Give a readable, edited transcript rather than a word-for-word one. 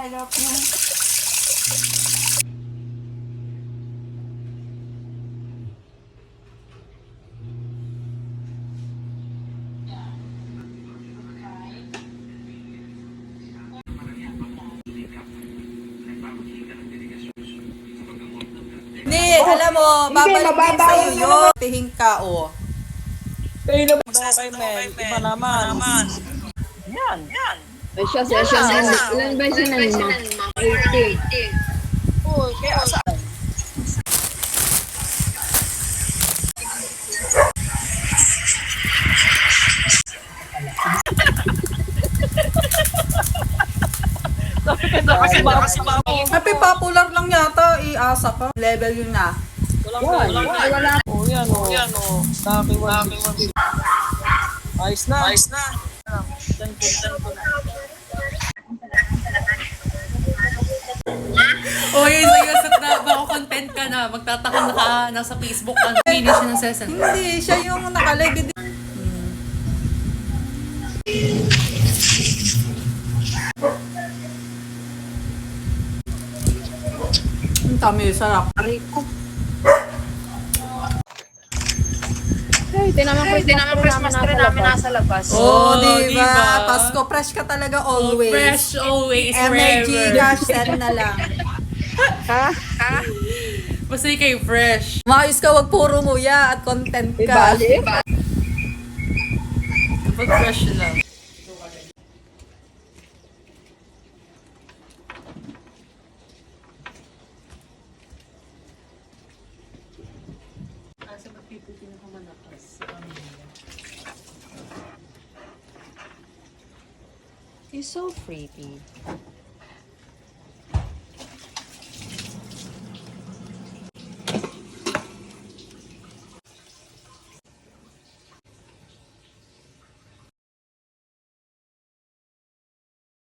Sarap yung... Hindi, alam mo, babalik din sa'yo yun. Tihing ka, oh. Kayo naman daw kay Mel. Iba naman. Yan. Ay, siya, ilan ba siya ng mga 80? Oh, kaya saan? Kasi ba? Happy popular lang yata, iasa ka. Level yun na. Wala. Oh, yan oh. Daki 160. Ayos na. O yun, sayosot na, baka content ka na, magtataka na ka, nasa Facebook ka, finish ng session. Hindi, siya yung nakalive din. Ang dami, sarap. Hey, tinaman Christmas tree namin nasa labas. Oh, diba? diba? Pasko, fresh ka talaga always. Fresh always, Energy, forever. cash, set na lang. Basta kayo fresh. Maayos ka, wag puro nguya at content ka. Kapag fresh lang. Asa ba people pinakamalakas sa pamilya? You're so pretty.